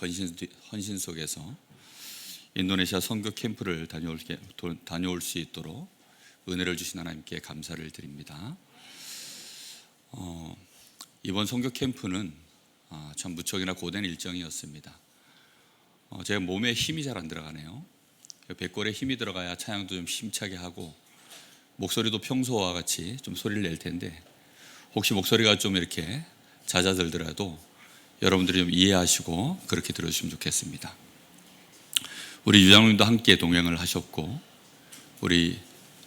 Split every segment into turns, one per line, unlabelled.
헌신 속에서 인도네시아 선교 캠프를 다녀올 수 있도록 은혜를 주신 하나님께 감사를 드립니다. 이번 선교 캠프는 참 무척이나 고된 일정이었습니다. 제가 몸에 힘이 잘 안 들어가네요. 배꼽에 힘이 들어가야 찬양도 좀 힘차게 하고 목소리도 평소와 같이 좀 소리를 낼 텐데, 혹시 목소리가 좀 이렇게 잦아들더라도 여러분들이 좀 이해하시고 그렇게 들어주시면 좋겠습니다. 우리 유장님도 함께 동행을 하셨고, 우리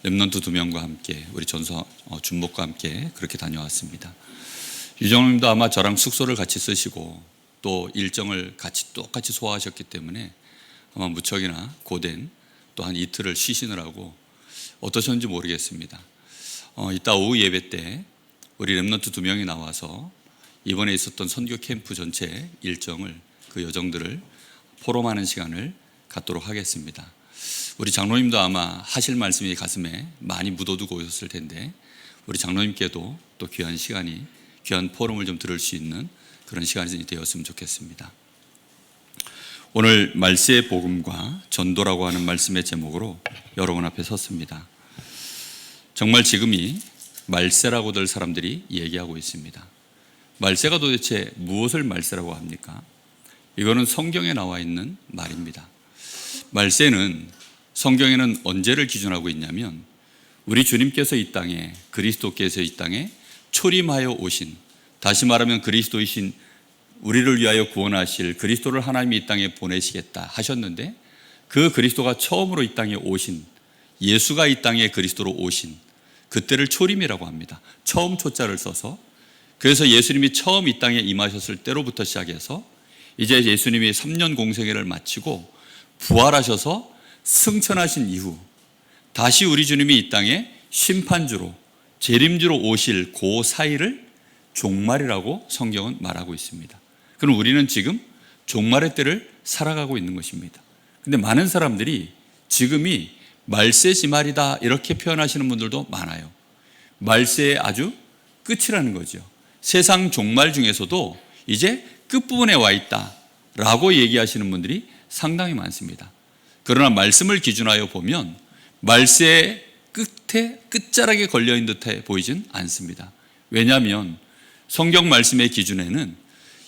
랩넌트 2명과 함께, 우리 준목과 함께 그렇게 다녀왔습니다. 유장님도 아마 저랑 숙소를 같이 쓰시고 또 일정을 똑같이 소화하셨기 때문에 아마 무척이나 고된 또 한 이틀을 쉬시느라고 어떠셨는지 모르겠습니다. 이따 오후 예배 때 우리 랩넌트 2명이 나와서 이번에 있었던 선교 캠프 전체 일정을, 그 여정들을 포럼하는 시간을 갖도록 하겠습니다. 우리 장로님도 아마 하실 말씀이 가슴에 많이 묻어두고 오셨을 텐데, 우리 장로님께도 또 귀한 시간이, 귀한 포럼을 좀 들을 수 있는 그런 시간이 되었으면 좋겠습니다. 오늘 말세의 복음과 전도라고 하는 말씀의 제목으로 여러분 앞에 섰습니다. 정말 지금이 말세라고들 사람들이 얘기하고 있습니다. 말세가 도대체 무엇을 말세라고 합니까? 이거는 성경에 나와 있는 말입니다. 말세는 성경에는 언제를 기준하고 있냐면, 우리 주님께서 이 땅에, 그리스도께서 이 땅에 초림하여 오신, 다시 말하면 그리스도이신, 우리를 위하여 구원하실 그리스도를 하나님이 이 땅에 보내시겠다 하셨는데, 그 그리스도가 처음으로 이 땅에 오신, 예수가 이 땅에 그리스도로 오신 그때를 초림이라고 합니다. 처음 초자를 써서, 그래서 예수님이 처음 이 땅에 임하셨을 때로부터 시작해서 이제 예수님이 3년 공생애를 마치고 부활하셔서 승천하신 이후 다시 우리 주님이 이 땅에 심판주로, 재림주로 오실 그 사이를 종말이라고 성경은 말하고 있습니다. 그럼 우리는 지금 종말의 때를 살아가고 있는 것입니다. 근데 많은 사람들이 지금이 말세지 말이다 이렇게 표현하시는 분들도 많아요. 말세의 아주 끝이라는 거죠. 세상 종말 중에서도 이제 끝부분에 와 있다라고 얘기하시는 분들이 상당히 많습니다. 그러나 말씀을 기준하여 보면 말세의 끝에, 끝자락에 걸려있는 듯해 보이진 않습니다. 왜냐하면 성경 말씀의 기준에는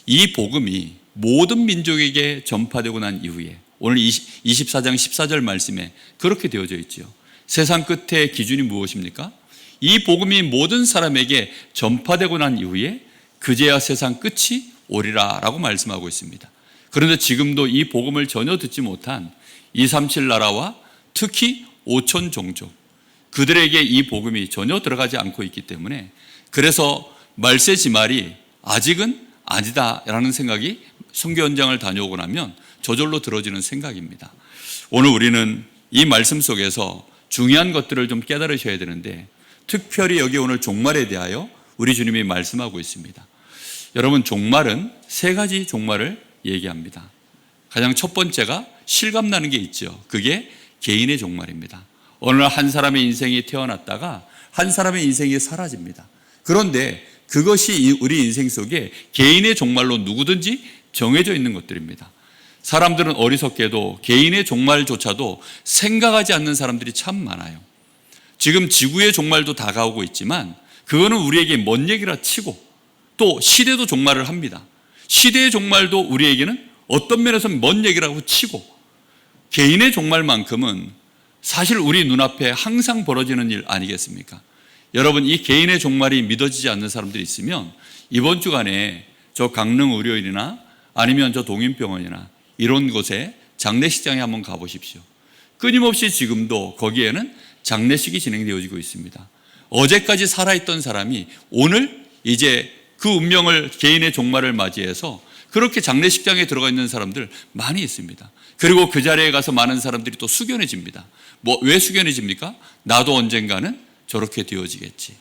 이 복음이 모든 민족에게 전파되고 난 이후에, 오늘 24장 14절 말씀에 그렇게 되어져 있죠. 세상 끝의 기준이 무엇입니까? 이 복음이 모든 사람에게 전파되고 난 이후에 그제야 세상 끝이 오리라 라고 말씀하고 있습니다. 그런데 지금도 이 복음을 전혀 듣지 못한 237 나라와 특히 5천 종족, 그들에게 이 복음이 전혀 들어가지 않고 있기 때문에, 그래서 말세 지말이 아직은 아니다라는 생각이 선교 현장을 다녀오고 나면 저절로 들어지는 생각입니다. 오늘 우리는 이 말씀 속에서 중요한 것들을 좀 깨달으셔야 되는데, 특별히 여기 오늘 종말에 대하여 우리 주님이 말씀하고 있습니다. 여러분, 종말은 세 가지 종말을 얘기합니다. 가장 첫 번째가 실감나는 게 있죠. 그게 개인의 종말입니다. 어느 날 한 사람의 인생이 태어났다가 한 사람의 인생이 사라집니다. 그런데 그것이 우리 인생 속에 개인의 종말로 누구든지 정해져 있는 것들입니다. 사람들은 어리석게도 개인의 종말조차도 생각하지 않는 사람들이 참 많아요. 지금 지구의 종말도 다가오고 있지만 그거는 우리에게 먼 얘기라 치고, 또 시대도 종말을 합니다. 시대의 종말도 우리에게는 어떤 면에서 먼 얘기라고 치고, 개인의 종말만큼은 사실 우리 눈앞에 항상 벌어지는 일 아니겠습니까? 여러분, 이 개인의 종말이 믿어지지 않는 사람들이 있으면 이번 주간에 저 강릉 의료인이나 아니면 저 동인병원이나 이런 곳에 장례식장에 한번 가보십시오. 끊임없이 지금도 거기에는 장례식이 진행되어지고 있습니다. 어제까지 살아있던 사람이 오늘 이제 그 운명을, 개인의 종말을 맞이해서 그렇게 장례식장에 들어가 있는 사람들 많이 있습니다. 그리고 그 자리에 가서 많은 사람들이 또 숙연해집니다. 왜 숙연해집니까? 나도 언젠가는 저렇게 되어지겠지.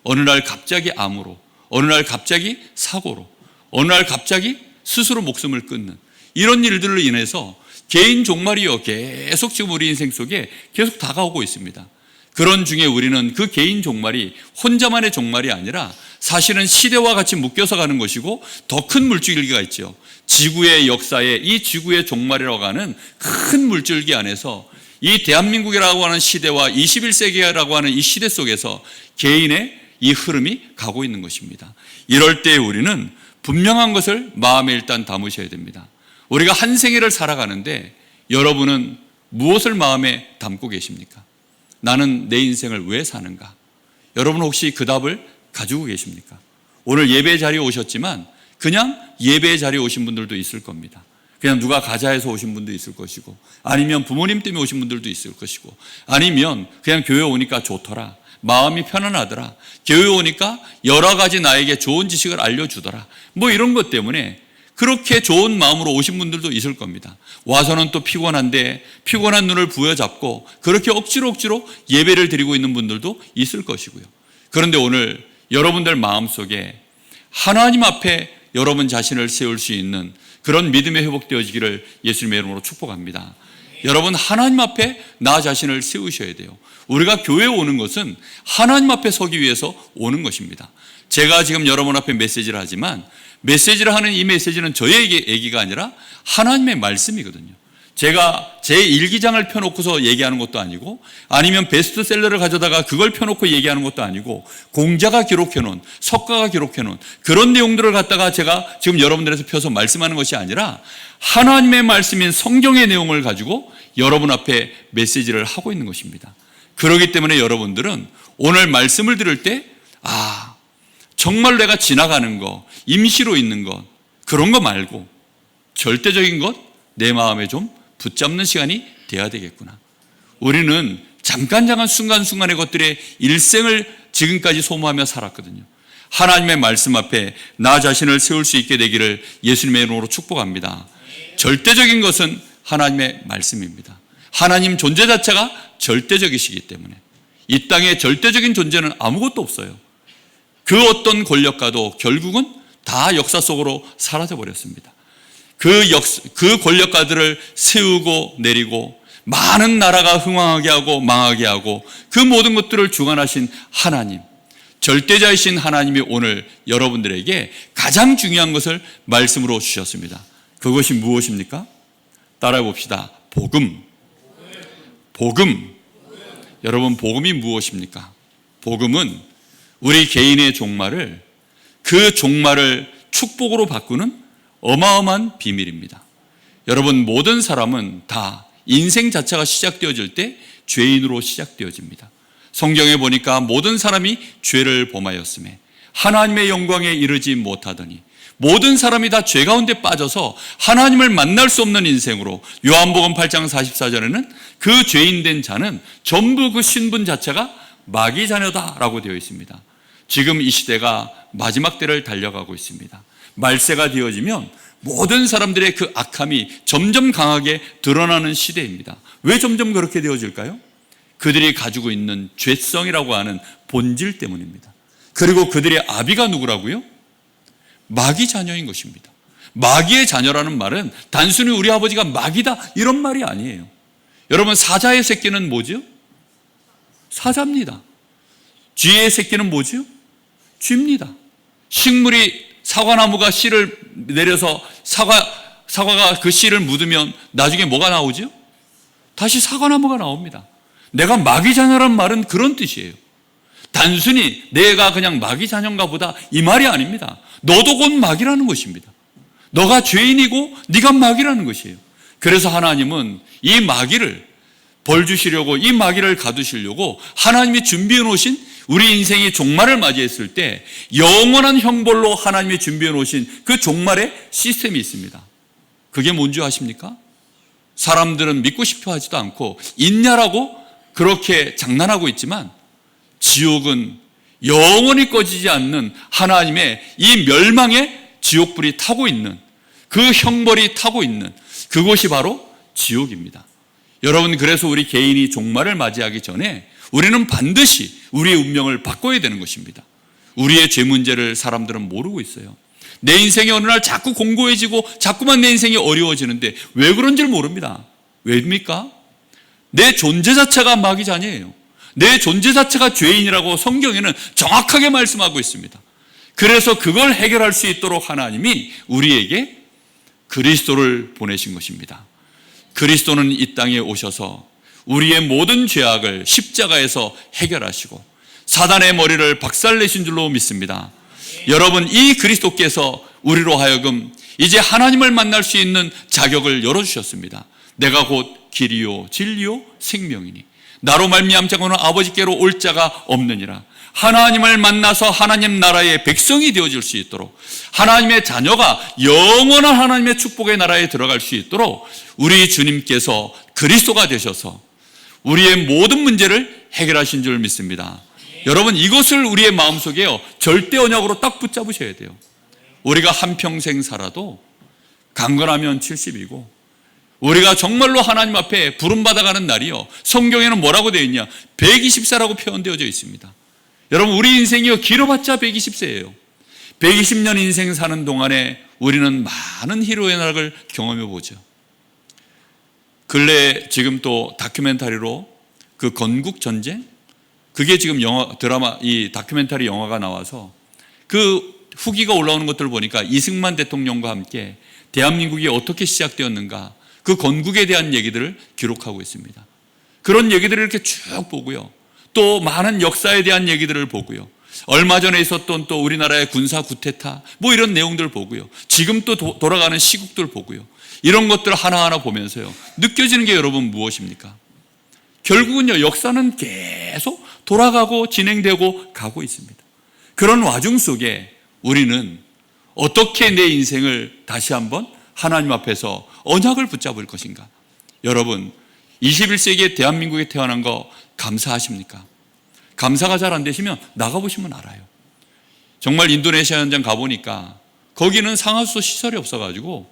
어느 날 갑자기 암으로, 어느 날 갑자기 사고로, 어느 날 갑자기 스스로 목숨을 끊는 이런 일들로 인해서 개인 종말이요, 계속 지금 우리 인생 속에 계속 다가오고 있습니다. 그런 중에 우리는 그 개인 종말이 혼자만의 종말이 아니라 사실은 시대와 같이 묶여서 가는 것이고 더 큰 물줄기가 있죠. 지구의 역사에 이 지구의 종말이라고 하는 큰 물줄기 안에서 이 대한민국이라고 하는 시대와 21세기라고 하는 이 시대 속에서 개인의 이 흐름이 가고 있는 것입니다. 이럴 때 우리는 분명한 것을 마음에 일단 담으셔야 됩니다. 우리가 한 생애를 살아가는데 여러분은 무엇을 마음에 담고 계십니까? 나는 내 인생을 왜 사는가? 여러분 혹시 그 답을 가지고 계십니까? 오늘 예배 자리에 오셨지만 그냥 예배 자리에 오신 분들도 있을 겁니다. 그냥 누가 가자 해서 오신 분도 있을 것이고, 아니면 부모님 때문에 오신 분들도 있을 것이고, 아니면 그냥 교회 오니까 좋더라, 마음이 편안하더라, 교회 오니까 여러 가지 나에게 좋은 지식을 알려주더라, 뭐 이런 것 때문에 그렇게 좋은 마음으로 오신 분들도 있을 겁니다. 와서는 또 피곤한데 피곤한 눈을 부여잡고 그렇게 억지로 예배를 드리고 있는 분들도 있을 것이고요. 그런데 오늘 여러분들 마음속에 하나님 앞에 여러분 자신을 세울 수 있는 그런 믿음이 회복되어지기를 예수님의 이름으로 축복합니다. 여러분 하나님 앞에 나 자신을 세우셔야 돼요. 우리가 교회에 오는 것은 하나님 앞에 서기 위해서 오는 것입니다. 제가 지금 여러분 앞에 메시지를 하지만 메시지를 하는 이 메시지는 저의 얘기가 아니라 하나님의 말씀이거든요. 제가 제 일기장을 펴놓고서 얘기하는 것도 아니고, 아니면 베스트셀러를 가져다가 그걸 펴놓고 얘기하는 것도 아니고, 공자가 기록해놓은, 석가가 기록해놓은 그런 내용들을 갖다가 제가 지금 여러분들에서 펴서 말씀하는 것이 아니라 하나님의 말씀인 성경의 내용을 가지고 여러분 앞에 메시지를 하고 있는 것입니다. 그렇기 때문에 여러분들은 오늘 말씀을 들을 때 정말 내가 지나가는 거, 임시로 있는 것, 그런 거 말고 절대적인 것 내 마음에 좀 붙잡는 시간이 돼야 되겠구나. 우리는 잠깐 순간순간의 것들의 일생을 지금까지 소모하며 살았거든요. 하나님의 말씀 앞에 나 자신을 세울 수 있게 되기를 예수님의 이름으로 축복합니다. 절대적인 것은 하나님의 말씀입니다. 하나님 존재 자체가 절대적이시기 때문에 이 땅에 절대적인 존재는 아무것도 없어요. 그 어떤 권력가도 결국은 다 역사 속으로 사라져버렸습니다. 그 권력가들을 세우고 내리고 많은 나라가 흥왕하게 하고 망하게 하고 그 모든 것들을 주관하신 하나님, 절대자이신 하나님이 오늘 여러분들에게 가장 중요한 것을 말씀으로 주셨습니다. 그것이 무엇입니까? 따라해 봅시다. 복음. 여러분, 복음이 무엇입니까? 복음은 우리 개인의 종말을, 그 종말을 축복으로 바꾸는 어마어마한 비밀입니다. 여러분, 모든 사람은 다 인생 자체가 시작되어질 때 죄인으로 시작되어집니다. 성경에 보니까 모든 사람이 죄를 범하였음에 하나님의 영광에 이르지 못하더니, 모든 사람이 다 죄 가운데 빠져서 하나님을 만날 수 없는 인생으로, 요한복음 8장 44절에는 그 죄인된 자는 전부 그 신분 자체가 마귀 자녀다라고 되어 있습니다. 지금 이 시대가 마지막 때를 달려가고 있습니다. 말세가 되어지면 모든 사람들의 그 악함이 점점 강하게 드러나는 시대입니다. 왜 점점 그렇게 되어질까요? 그들이 가지고 있는 죄성이라고 하는 본질 때문입니다. 그리고 그들의 아비가 누구라고요? 마귀 자녀인 것입니다. 마귀의 자녀라는 말은 단순히 우리 아버지가 마귀다 이런 말이 아니에요. 여러분, 사자의 새끼는 뭐죠? 사자입니다. 쥐의 새끼는 뭐죠? 쥐입니다. 식물이, 사과나무가 씨를 내려서 사과가 그 씨를 묻으면 나중에 뭐가 나오죠? 다시 사과나무가 나옵니다. 내가 마귀 자녀란 말은 그런 뜻이에요. 단순히 내가 그냥 마귀 자녀인가 보다 이 말이 아닙니다. 너도 곧 마귀라는 것입니다. 너가 죄인이고 네가 마귀라는 것이에요. 그래서 하나님은 이 마귀를 벌 주시려고, 이 마귀를 가두시려고 하나님이 준비해 놓으신, 우리 인생이 종말을 맞이했을 때 영원한 형벌로 하나님이 준비해 놓으신 그 종말의 시스템이 있습니다. 그게 뭔지 아십니까? 사람들은 믿고 싶어 하지도 않고 있냐라고 그렇게 장난하고 있지만, 지옥은 영원히 꺼지지 않는 하나님의 이 멸망의 지옥불이 타고 있는, 그 형벌이 타고 있는 그곳이 바로 지옥입니다. 여러분, 그래서 우리 개인이 종말을 맞이하기 전에 우리는 반드시 우리의 운명을 바꿔야 되는 것입니다. 우리의 죄 문제를 사람들은 모르고 있어요. 내 인생이 어느 날 자꾸 공고해지고 자꾸만 내 인생이 어려워지는데 왜 그런지를 모릅니다. 왜입니까? 내 존재 자체가 마귀 자녀예요. 내 존재 자체가 죄인이라고 성경에는 정확하게 말씀하고 있습니다. 그래서 그걸 해결할 수 있도록 하나님이 우리에게 그리스도를 보내신 것입니다. 그리스도는 이 땅에 오셔서 우리의 모든 죄악을 십자가에서 해결하시고 사단의 머리를 박살내신 줄로 믿습니다. 여러분, 이 그리스도께서 우리로 하여금 이제 하나님을 만날 수 있는 자격을 열어주셨습니다. 내가 곧 길이요 진리요 생명이니 나로 말미암자고는 아버지께로 올 자가 없느니라. 하나님을 만나서 하나님 나라의 백성이 되어질 수 있도록, 하나님의 자녀가 영원한 하나님의 축복의 나라에 들어갈 수 있도록 우리 주님께서 그리스도가 되셔서 우리의 모든 문제를 해결하신 줄 믿습니다. 여러분, 이것을 우리의 마음속에요 절대 언약으로 딱 붙잡으셔야 돼요. 우리가 한평생 살아도 강건하면 70이고 우리가 정말로 하나님 앞에 부름받아가는 날이요, 성경에는 뭐라고 되어 있냐, 120세라고 표현되어져 있습니다. 여러분, 우리 인생이요 길어봤자 120세예요 120년 인생 사는 동안에 우리는 많은 희로의 날을 경험해 보죠. 근래에 지금 또 다큐멘터리로 그 건국 전쟁, 그게 지금 드라마, 이 다큐멘터리 영화가 나와서 그 후기가 올라오는 것들을 보니까 이승만 대통령과 함께 대한민국이 어떻게 시작되었는가, 그 건국에 대한 얘기들을 기록하고 있습니다. 그런 얘기들을 이렇게 쭉 보고요, 또 많은 역사에 대한 얘기들을 보고요, 얼마 전에 있었던 또 우리나라의 군사 쿠데타 뭐 이런 내용들을 보고요, 지금 또 돌아가는 시국들 보고요, 이런 것들 하나하나 보면서요 느껴지는 게 여러분 무엇입니까? 결국은요 역사는 계속 돌아가고 진행되고 가고 있습니다. 그런 와중 속에 우리는 어떻게 내 인생을 다시 한번 하나님 앞에서 언약을 붙잡을 것인가? 여러분, 21세기에 대한민국에 태어난 거 감사하십니까? 감사가 잘 안 되시면 나가보시면 알아요. 정말 인도네시아 현장 가보니까 거기는 상하수도 시설이 없어가지고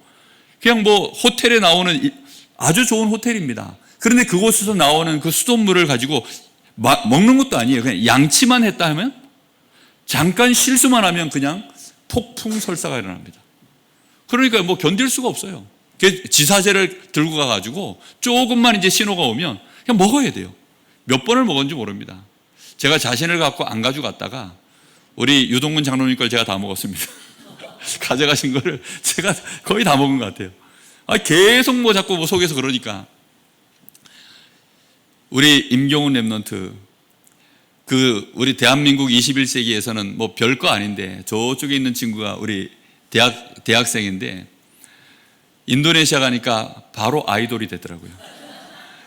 그냥 뭐 호텔에 나오는 아주 좋은 호텔입니다. 그런데 그곳에서 나오는 그 수돗물을 가지고 먹는 것도 아니에요. 그냥 양치만 했다 하면, 잠깐 실수만 하면 그냥 폭풍 설사가 일어납니다. 그러니까 뭐 견딜 수가 없어요. 지사제를 들고 가가지고 조금만 이제 신호가 오면 그냥 먹어야 돼요. 몇 번을 먹었는지 모릅니다. 제가 자신을 갖고 안 가져갔다가 우리 유동근 장로님 걸 제가 다 먹었습니다. 가져가신 거를 제가 거의 다 먹은 것 같아요. 계속 뭐 자꾸 뭐 속에서 그러니까. 우리 임경훈 랩런트, 우리 대한민국 21세기에서는 뭐 별거 아닌데 저쪽에 있는 친구가 우리 대학생인데 인도네시아 가니까 바로 아이돌이 되더라고요.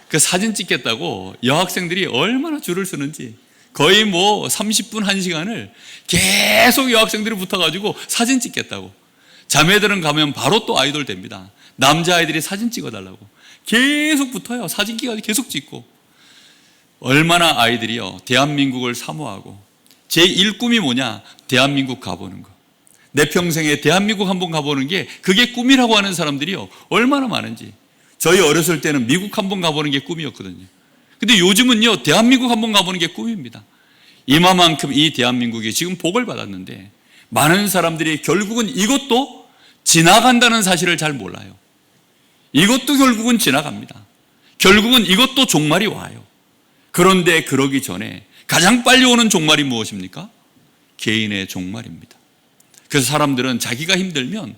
그 사진 찍겠다고 여학생들이 얼마나 줄을 서는지, 거의 뭐 30분 1시간을 계속 여학생들이 붙어가지고 사진 찍겠다고. 자매들은 가면 바로 또 아이돌 됩니다. 남자아이들이 사진 찍어달라고 계속 붙어요. 사진기가 계속 찍고. 얼마나 아이들이요 대한민국을 사모하고, 제 1꿈이 뭐냐, 대한민국 가보는 거. 내 평생에 대한민국 한번 가보는 게 그게 꿈이라고 하는 사람들이요 얼마나 많은지. 저희 어렸을 때는 미국 한번 가보는 게 꿈이었거든요. 근데 요즘은요 대한민국 한번 가보는 게 꿈입니다. 이마만큼 이 대한민국이 지금 복을 받았는데 많은 사람들이 결국은 이것도 지나간다는 사실을 잘 몰라요. 이것도 결국은 지나갑니다. 결국은 이것도 종말이 와요. 그런데 그러기 전에 가장 빨리 오는 종말이 무엇입니까? 개인의 종말입니다. 그래서 사람들은 자기가 힘들면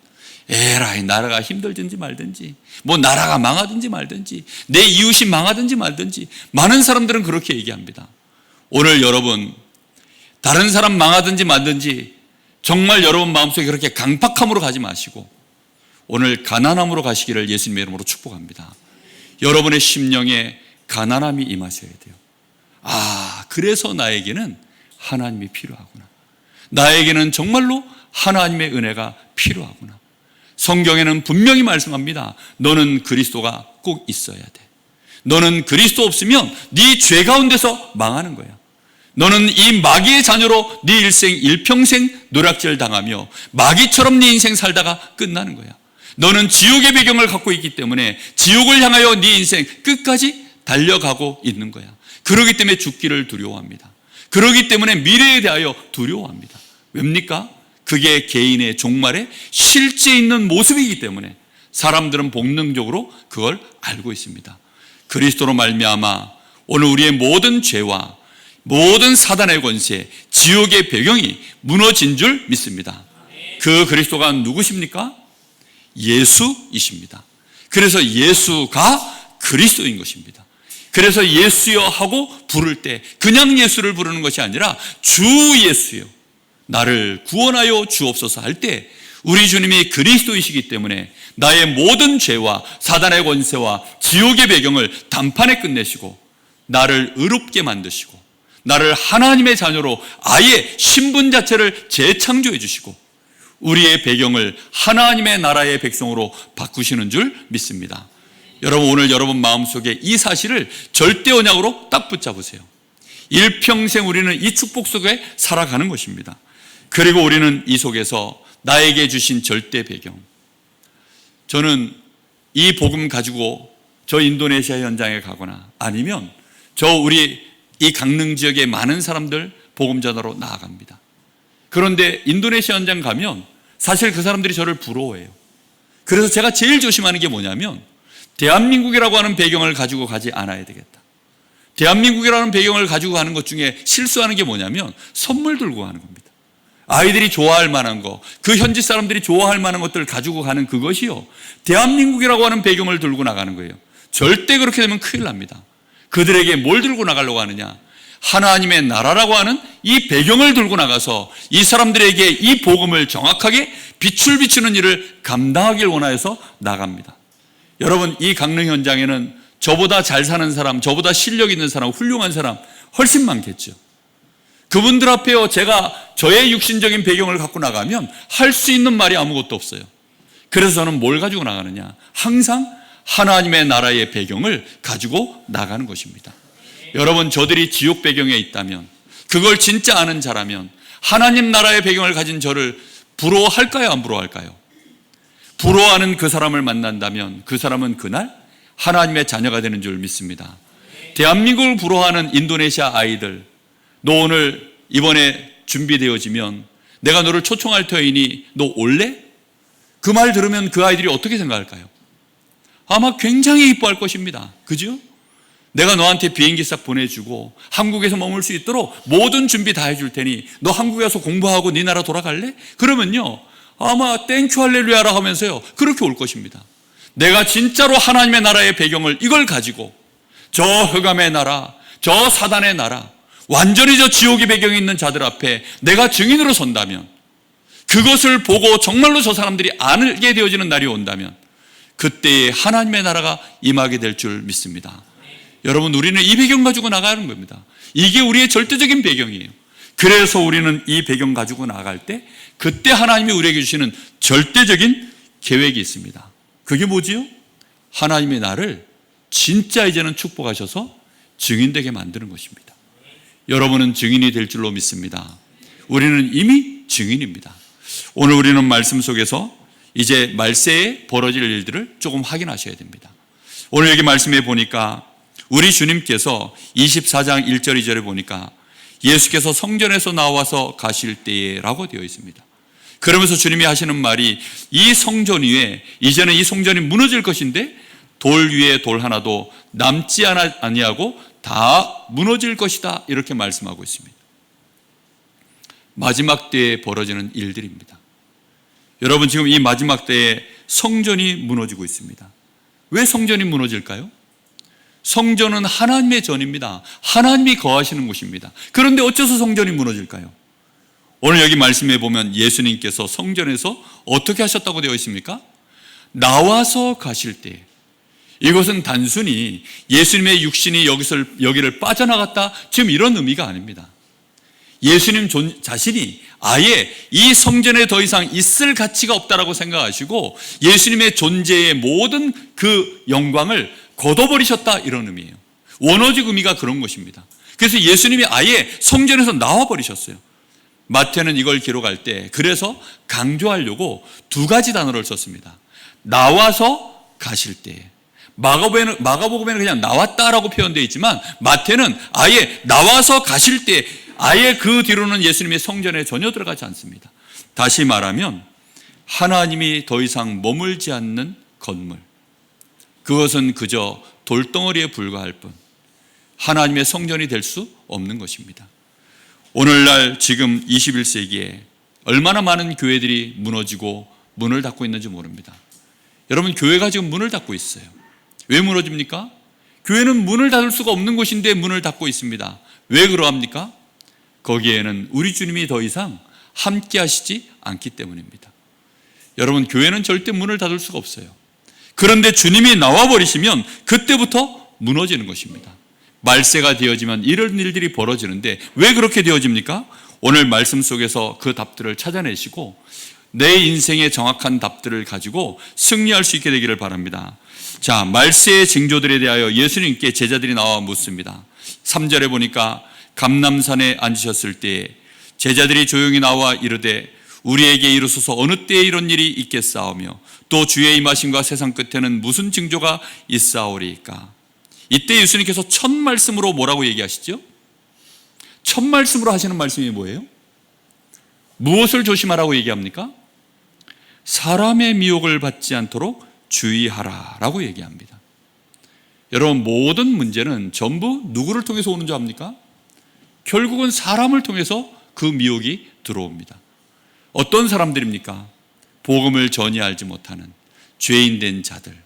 에라이 나라가 힘들든지 말든지, 뭐 나라가 망하든지 말든지, 내 이웃이 망하든지 말든지, 많은 사람들은 그렇게 얘기합니다. 오늘 여러분, 다른 사람 망하든지 말든지 정말 여러분 마음속에 그렇게 강팍함으로 가지 마시고 오늘 가난함으로 가시기를 예수님의 이름으로 축복합니다. 여러분의 심령에 가난함이 임하셔야 돼요. 그래서 나에게는 하나님이 필요하구나. 나에게는 정말로 하나님의 은혜가 필요하구나. 성경에는 분명히 말씀합니다. 너는 그리스도가 꼭 있어야 돼. 너는 그리스도 없으면 네 죄 가운데서 망하는 거야. 너는 이 마귀의 자녀로 네 일평생 노략질 당하며 마귀처럼 네 인생 살다가 끝나는 거야. 너는 지옥의 배경을 갖고 있기 때문에 지옥을 향하여 네 인생 끝까지 달려가고 있는 거야. 그러기 때문에 죽기를 두려워합니다. 그러기 때문에 미래에 대하여 두려워합니다. 왜입니까? 그게 개인의 종말에 실제 있는 모습이기 때문에 사람들은 본능적으로 그걸 알고 있습니다. 그리스도로 말미암아 오늘 우리의 모든 죄와 모든 사단의 권세, 지옥의 배경이 무너진 줄 믿습니다. 그 그리스도가 누구십니까? 예수이십니다. 그래서 예수가 그리스도인 것입니다. 그래서 예수여 하고 부를 때 그냥 예수를 부르는 것이 아니라 주 예수여 나를 구원하여 주옵소서 할 때 우리 주님이 그리스도이시기 때문에 나의 모든 죄와 사단의 권세와 지옥의 배경을 단판에 끝내시고 나를 의롭게 만드시고 나를 하나님의 자녀로 아예 신분 자체를 재창조해 주시고 우리의 배경을 하나님의 나라의 백성으로 바꾸시는 줄 믿습니다. 여러분, 오늘 여러분 마음속에 이 사실을 절대 언약으로 딱 붙잡으세요. 일평생 우리는 이 축복 속에 살아가는 것입니다. 그리고 우리는 이 속에서 나에게 주신 절대 배경, 저는 이 복음 가지고 저 인도네시아 현장에 가거나 아니면 저 우리 이 강릉 지역의 많은 사람들 복음 전하러 나아갑니다. 그런데 인도네시아 현장 가면 사실 그 사람들이 저를 부러워해요. 그래서 제가 제일 조심하는 게 뭐냐면 대한민국이라고 하는 배경을 가지고 가지 않아야 되겠다. 대한민국이라는 배경을 가지고 가는 것 중에 실수하는 게 뭐냐면 선물 들고 가는 겁니다. 아이들이 좋아할 만한 거, 그 현지 사람들이 좋아할 만한 것들을 가지고 가는 그것이요, 대한민국이라고 하는 배경을 들고 나가는 거예요. 절대 그렇게 되면 큰일 납니다. 그들에게 뭘 들고 나가려고 하느냐? 하나님의 나라라고 하는 이 배경을 들고 나가서 이 사람들에게 이 복음을 정확하게 빛을 비추는 일을 감당하길 원하여서 나갑니다. 여러분, 이 강릉 현장에는 저보다 잘 사는 사람, 저보다 실력 있는 사람, 훌륭한 사람 훨씬 많겠죠. 그분들 앞에요, 제가 저의 육신적인 배경을 갖고 나가면 할 수 있는 말이 아무것도 없어요. 그래서 저는 뭘 가지고 나가느냐? 항상 하나님의 나라의 배경을 가지고 나가는 것입니다. 여러분, 저들이 지옥 배경에 있다면, 그걸 진짜 아는 자라면 하나님 나라의 배경을 가진 저를 부러워할까요? 안 부러워할까요? 부러워하는 그 사람을 만난다면 그 사람은 그날 하나님의 자녀가 되는 줄 믿습니다. 대한민국을 부러워하는 인도네시아 아이들, 너 오늘 이번에 준비되어지면 내가 너를 초청할 터이니 너 올래? 그 말 들으면 그 아이들이 어떻게 생각할까요? 아마 굉장히 이뻐할 것입니다. 그죠? 내가 너한테 비행기 싹 보내주고 한국에서 머물 수 있도록 모든 준비 다 해줄 테니 너 한국에 와서 공부하고 네 나라 돌아갈래? 그러면요, 아마 땡큐 할렐루야라 하면서요 그렇게 올 것입니다. 내가 진짜로 하나님의 나라의 배경을 이걸 가지고 저 흑암의 나라, 저 사단의 나라, 완전히 저 지옥의 배경이 있는 자들 앞에 내가 증인으로 선다면, 그것을 보고 정말로 저 사람들이 알게 되어지는 날이 온다면 그때에 하나님의 나라가 임하게 될 줄 믿습니다. 여러분, 우리는 이 배경 가지고 나가는 겁니다. 이게 우리의 절대적인 배경이에요. 그래서 우리는 이 배경 가지고 나갈 때 그때 하나님이 우리에게 주시는 절대적인 계획이 있습니다. 그게 뭐지요? 하나님의 나를 진짜 이제는 축복하셔서 증인되게 만드는 것입니다. 여러분은 증인이 될 줄로 믿습니다. 우리는 이미 증인입니다. 오늘 우리는 말씀 속에서 이제 말세에 벌어질 일들을 조금 확인하셔야 됩니다. 오늘 여기 말씀에 보니까 우리 주님께서 24장 1절 2절에 보니까 예수께서 성전에서 나와서 가실 때에 라고 되어 있습니다. 그러면서 주님이 하시는 말이, 이 성전 위에, 이제는 이 성전이 무너질 것인데 돌 위에 돌 하나도 남지 아니하고 다 무너질 것이다, 이렇게 말씀하고 있습니다. 마지막 때에 벌어지는 일들입니다. 여러분, 지금 이 마지막 때에 성전이 무너지고 있습니다. 왜 성전이 무너질까요? 성전은 하나님의 전입니다. 하나님이 거하시는 곳입니다. 그런데 어째서 성전이 무너질까요? 오늘 여기 말씀해 보면 예수님께서 성전에서 어떻게 하셨다고 되어 있습니까? 나와서 가실 때. 이것은 단순히 예수님의 육신이 여기를 빠져나갔다, 지금 이런 의미가 아닙니다. 예수님 자신이 아예 이 성전에 더 이상 있을 가치가 없다라고 생각하시고 예수님의 존재의 모든 그 영광을 걷어버리셨다, 이런 의미예요. 원어적 의미가 그런 것입니다. 그래서 예수님이 아예 성전에서 나와버리셨어요. 마태는 이걸 기록할 때 그래서 강조하려고 두 가지 단어를 썼습니다. 나와서 가실 때. 마가복음에는 그냥 나왔다라고 표현되어 있지만 마태는 아예 나와서 가실 때, 아예 그 뒤로는 예수님의 성전에 전혀 들어가지 않습니다. 다시 말하면 하나님이 더 이상 머물지 않는 건물, 그것은 그저 돌덩어리에 불과할 뿐 하나님의 성전이 될 수 없는 것입니다. 오늘날 지금 21세기에 얼마나 많은 교회들이 무너지고 문을 닫고 있는지 모릅니다. 여러분, 교회가 지금 문을 닫고 있어요. 왜 무너집니까? 교회는 문을 닫을 수가 없는 곳인데 문을 닫고 있습니다. 왜 그러합니까? 거기에는 우리 주님이 더 이상 함께 하시지 않기 때문입니다. 여러분, 교회는 절대 문을 닫을 수가 없어요. 그런데 주님이 나와버리시면 그때부터 무너지는 것입니다. 말세가 되어지면 이런 일들이 벌어지는데 왜 그렇게 되어집니까? 오늘 말씀 속에서 그 답들을 찾아내시고 내 인생의 정확한 답들을 가지고 승리할 수 있게 되기를 바랍니다. 자, 말세의 징조들에 대하여 예수님께 제자들이 나와 묻습니다. 3절에 보니까 감람산에 앉으셨을 때에 제자들이 조용히 나와 이르되 우리에게 이르소서 어느 때에 이런 일이 있겠사오며 또 주의 임하심과 세상 끝에는 무슨 징조가 있사오리까? 이때 예수님께서 첫 말씀으로 뭐라고 얘기하시죠? 첫 말씀으로 하시는 말씀이 뭐예요? 무엇을 조심하라고 얘기합니까? 사람의 미혹을 받지 않도록 주의하라 라고 얘기합니다. 여러분, 모든 문제는 전부 누구를 통해서 오는 줄 압니까? 결국은 사람을 통해서 그 미혹이 들어옵니다. 어떤 사람들입니까? 복음을 전혀 알지 못하는 죄인된 자들,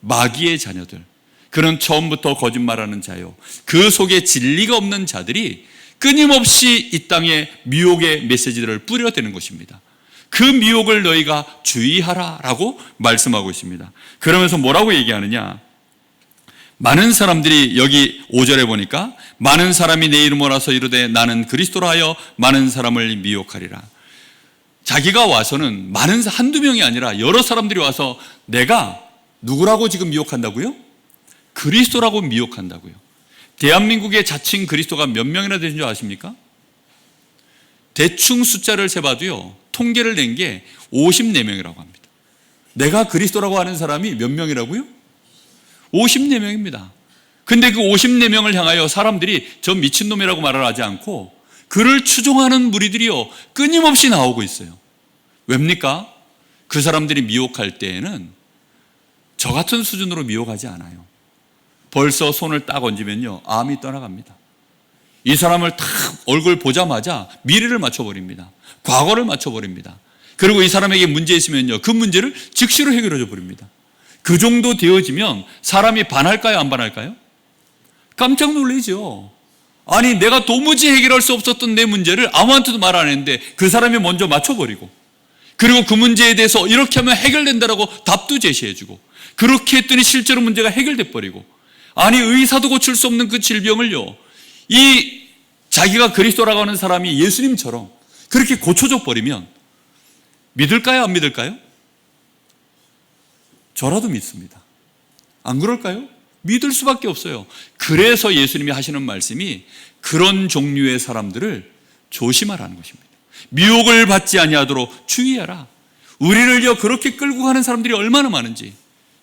마귀의 자녀들, 그는 처음부터 거짓말하는 자요, 그 속에 진리가 없는 자들이 끊임없이 이 땅에 미혹의 메시지들을 뿌려대는 것입니다. 그 미혹을 너희가 주의하라 라고 말씀하고 있습니다. 그러면서 뭐라고 얘기하느냐? 많은 사람들이 여기 5절에 보니까 많은 사람이 내 이름으로 와서 이르되 나는 그리스도라 하여 많은 사람을 미혹하리라. 자기가 와서는 한두 명이 아니라 여러 사람들이 와서 내가 누구라고 지금 미혹한다고요? 그리스도라고 미혹한다고요. 대한민국의 자칭 그리스도가 몇 명이나 되는 줄 아십니까? 대충 숫자를 세봐도요, 통계를 낸 게 54명이라고 합니다. 내가 그리스도라고 하는 사람이 몇 명이라고요? 54명입니다. 근데 그 54명을 향하여 사람들이 저 미친놈이라고 말을 하지 않고 그를 추종하는 무리들이요 끊임없이 나오고 있어요. 왜입니까? 그 사람들이 미혹할 때에는 저 같은 수준으로 미혹하지 않아요. 벌써 손을 딱 얹으면요 암이 떠나갑니다. 이 사람을 탁 얼굴 보자마자 미래를 맞춰버립니다. 과거를 맞춰버립니다. 그리고 이 사람에게 문제 있으면요 그 문제를 즉시로 해결해 버립니다. 그 정도 되어지면 사람이 반할까요, 안 반할까요? 깜짝 놀라죠. 아니, 내가 도무지 해결할 수 없었던 내 문제를 아무한테도 말 안 했는데 그 사람이 먼저 맞춰버리고, 그리고 그 문제에 대해서 이렇게 하면 해결된다라고 답도 제시해주고, 그렇게 했더니 실제로 문제가 해결돼 버리고, 아니 의사도 고칠 수 없는 그 질병을요 이 자기가 그리스도라고 하는 사람이 예수님처럼 그렇게 고쳐줘 버리면 믿을까요, 안 믿을까요? 저라도 믿습니다. 안 그럴까요? 믿을 수밖에 없어요. 그래서 예수님이 하시는 말씀이 그런 종류의 사람들을 조심하라는 것입니다. 미혹을 받지 아니하도록 주의하라. 우리를요 그렇게 끌고 가는 사람들이 얼마나 많은지.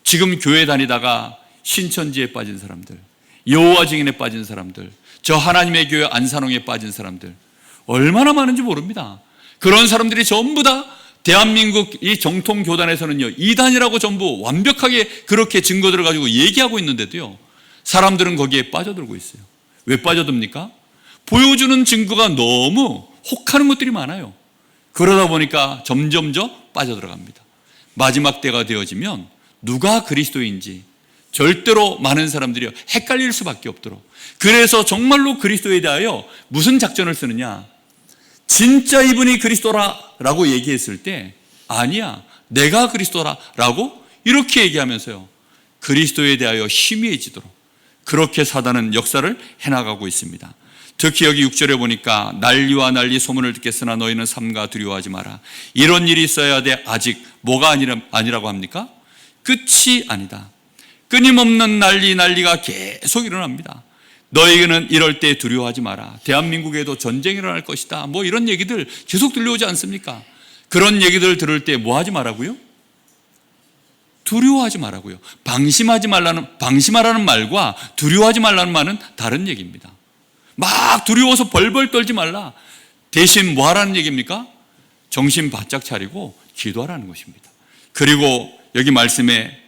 지금 교회 다니다가 신천지에 빠진 사람들, 여호와 증인에 빠진 사람들, 저 하나님의 교회 안산홍에 빠진 사람들 얼마나 많은지 모릅니다. 그런 사람들이 전부 다 대한민국 이 정통 교단에서는요 이단이라고 전부 완벽하게 그렇게 증거들을 가지고 얘기하고 있는데도요 사람들은 거기에 빠져들고 있어요. 왜 빠져듭니까? 보여주는 증거가 너무 혹하는 것들이 많아요. 그러다 보니까 점점 빠져들어갑니다. 마지막 때가 되어지면 누가 그리스도인지 절대로 많은 사람들이 헷갈릴 수밖에 없도록, 그래서 정말로 그리스도에 대하여 무슨 작전을 쓰느냐, 진짜 이분이 그리스도라라고 얘기했을 때 아니야 내가 그리스도라라고 이렇게 얘기하면서요 그리스도에 대하여 희미해지도록 그렇게 사단은 역사를 해나가고 있습니다. 특히 여기 6절에 보니까 난리와 난리 소문을 듣겠으나 너희는 삼가 두려워하지 마라. 이런 일이 있어야 돼. 아직 뭐가 아니라고 합니까? 끝이 아니다. 끊임없는 난리가 계속 일어납니다. 너희는 이럴 때 두려워하지 마라. 대한민국에도 전쟁이 일어날 것이다. 뭐 이런 얘기들 계속 들려오지 않습니까? 그런 얘기들 들을 때 뭐 하지 말라고요? 두려워하지 말라고요. 방심하라는 말과 두려워하지 말라는 말은 다른 얘기입니다. 막 두려워서 벌벌 떨지 말라. 대신 뭐 하라는 얘기입니까? 정신 바짝 차리고 기도하라는 것입니다. 그리고 여기 말씀에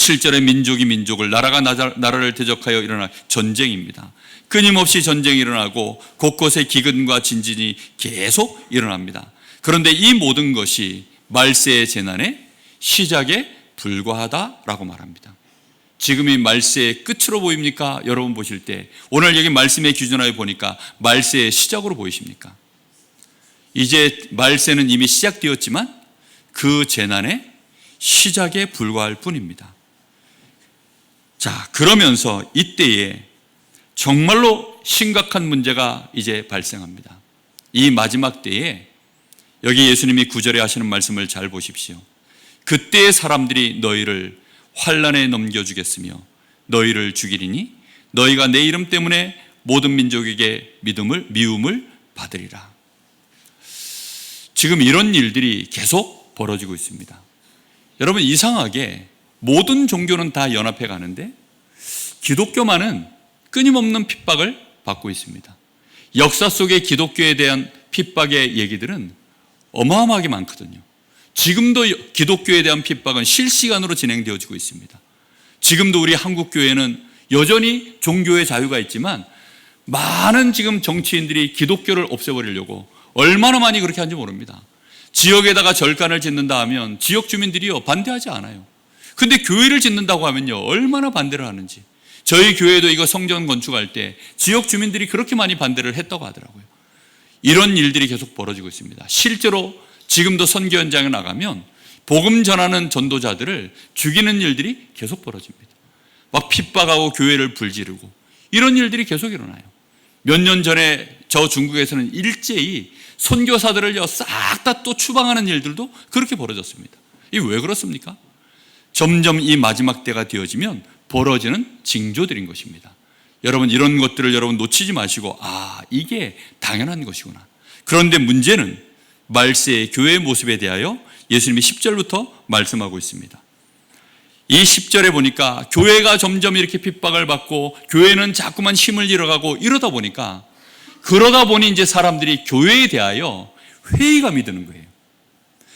7절에 민족이 민족을, 나라가 나라를 대적하여 일어날 전쟁입니다. 끊임없이 전쟁이 일어나고 곳곳에 기근과 진진이 계속 일어납니다. 그런데 이 모든 것이 말세의 재난의 시작에 불과하다라고 말합니다. 지금이 말세의 끝으로 보입니까? 여러분 보실 때 오늘 여기 말씀의 기준하에 보니까 말세의 시작으로 보이십니까? 이제 말세는 이미 시작되었지만 그 재난의 시작에 불과할 뿐입니다. 자, 그러면서 이때에 정말로 심각한 문제가 이제 발생합니다. 이 마지막 때에 여기 예수님이 9절에 하시는 말씀을 잘 보십시오. 그때의 사람들이 너희를 환난에 넘겨주겠으며 너희를 죽이리니 너희가 내 이름 때문에 모든 민족에게 미움을 받으리라. 지금 이런 일들이 계속 벌어지고 있습니다. 여러분, 이상하게 모든 종교는 다 연합해 가는데 기독교만은 끊임없는 핍박을 받고 있습니다. 역사 속에 기독교에 대한 핍박의 얘기들은 어마어마하게 많거든요. 지금도 기독교에 대한 핍박은 실시간으로 진행되어지고 있습니다. 지금도 우리 한국교회는 여전히 종교의 자유가 있지만 많은 지금 정치인들이 기독교를 없애버리려고 얼마나 많이 그렇게 하는지 모릅니다. 지역에다가 절간을 짓는다 하면 지역 주민들이요 반대하지 않아요. 근데 교회를 짓는다고 하면요 얼마나 반대를 하는지. 저희 교회도 이거 성전 건축할 때 지역 주민들이 그렇게 많이 반대를 했다고 하더라고요. 이런 일들이 계속 벌어지고 있습니다. 실제로 지금도 선교 현장에 나가면 복음 전하는 전도자들을 죽이는 일들이 계속 벌어집니다. 막 핍박하고 교회를 불지르고 이런 일들이 계속 일어나요. 몇 년 전에 저 중국에서는 일제히 선교사들을요 싹 다 또 추방하는 일들도 그렇게 벌어졌습니다. 이게 왜 그렇습니까? 점점 이 마지막 때가 되어지면 벌어지는 징조들인 것입니다. 여러분, 이런 것들을 여러분 놓치지 마시고 이게 당연한 것이구나. 그런데 문제는 말세의 교회의 모습에 대하여 예수님이 10절부터 말씀하고 있습니다. 이 10절에 보니까 교회가 점점 이렇게 핍박을 받고 교회는 자꾸만 힘을 잃어가고 이러다 보니 이제 사람들이 교회에 대하여 회의감이 드는 거예요.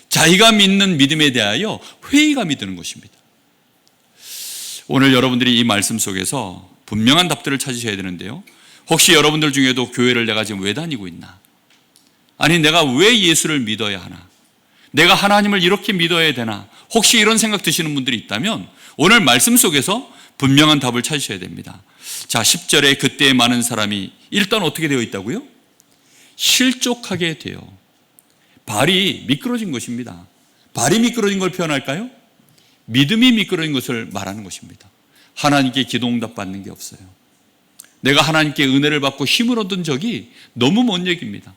자기가 믿는 믿음에 대하여 회의감이 드는 것입니다. 오늘 여러분들이 이 말씀 속에서 분명한 답들을 찾으셔야 되는데요. 혹시 여러분들 중에도 교회를 내가 지금 왜 다니고 있나? 아니, 내가 왜 예수를 믿어야 하나? 내가 하나님을 이렇게 믿어야 되나? 혹시 이런 생각 드시는 분들이 있다면 오늘 말씀 속에서 분명한 답을 찾으셔야 됩니다. 자, 10절에 그때 많은 사람이 일단 어떻게 되어 있다고요? 실족하게 돼요. 발이 미끄러진 것입니다. 발이 미끄러진 걸 표현할까요? 믿음이 미끄러진 것을 말하는 것입니다. 하나님께 기도응답 받는 게 없어요. 내가 하나님께 은혜를 받고 힘을 얻은 적이 너무 먼 얘기입니다.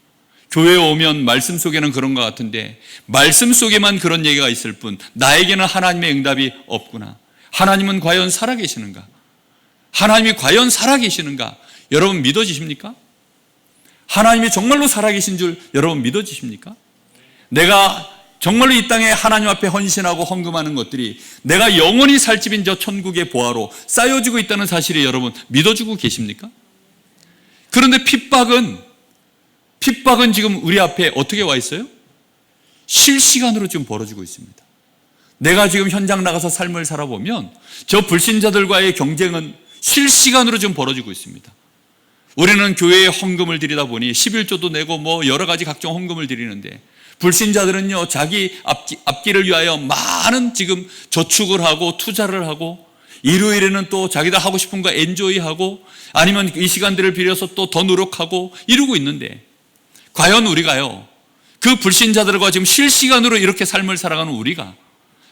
교회에 오면 말씀 속에는 그런 것 같은데 말씀 속에만 그런 얘기가 있을 뿐 나에게는 하나님의 응답이 없구나. 하나님은 과연 살아계시는가? 하나님이 과연 살아계시는가? 여러분 믿어지십니까? 하나님이 정말로 살아계신 줄 여러분 믿어지십니까? 내가 정말로 이 땅에 하나님 앞에 헌신하고 헌금하는 것들이 내가 영원히 살 집인 저 천국의 보화로 쌓여지고 있다는 사실을 여러분 믿어주고 계십니까? 그런데 핍박은 지금 우리 앞에 어떻게 와 있어요? 실시간으로 지금 벌어지고 있습니다. 내가 지금 현장 나가서 삶을 살아보면 저 불신자들과의 경쟁은 실시간으로 지금 벌어지고 있습니다. 우리는 교회에 헌금을 드리다 보니 11조도 내고 여러 가지 각종 헌금을 드리는데 불신자들은요 자기 앞길을 위하여 많은 지금 저축을 하고 투자를 하고 일요일에는 또 자기가 하고 싶은 거 엔조이하고 아니면 이 시간들을 빌려서 또 더 노력하고 이러고 있는데 과연 우리가요 그 불신자들과 지금 실시간으로 이렇게 삶을 살아가는 우리가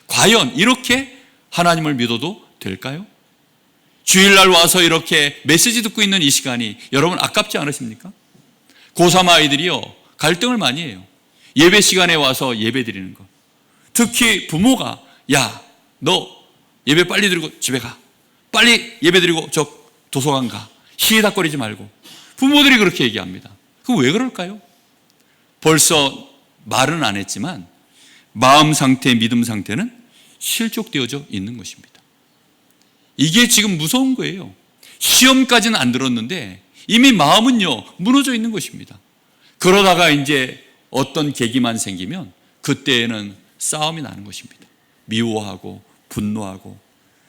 과연 이렇게 하나님을 믿어도 될까요? 주일날 와서 이렇게 메시지 듣고 있는 이 시간이 여러분 아깝지 않으십니까? 고3 아이들이요 갈등을 많이 해요. 예배 시간에 와서 예배 드리는 거. 특히 부모가 야, 너 예배 빨리 드리고 집에 가. 빨리 예배 드리고 저 도서관 가. 희희닥거리지 말고. 부모들이 그렇게 얘기합니다. 그럼 왜 그럴까요? 벌써 말은 안 했지만 마음 상태, 믿음 상태는 실족되어져 있는 것입니다. 이게 지금 무서운 거예요. 시험까지는 안 들었는데 이미 마음은요 무너져 있는 것입니다. 그러다가 이제 어떤 계기만 생기면 그때에는 싸움이 나는 것입니다. 미워하고 분노하고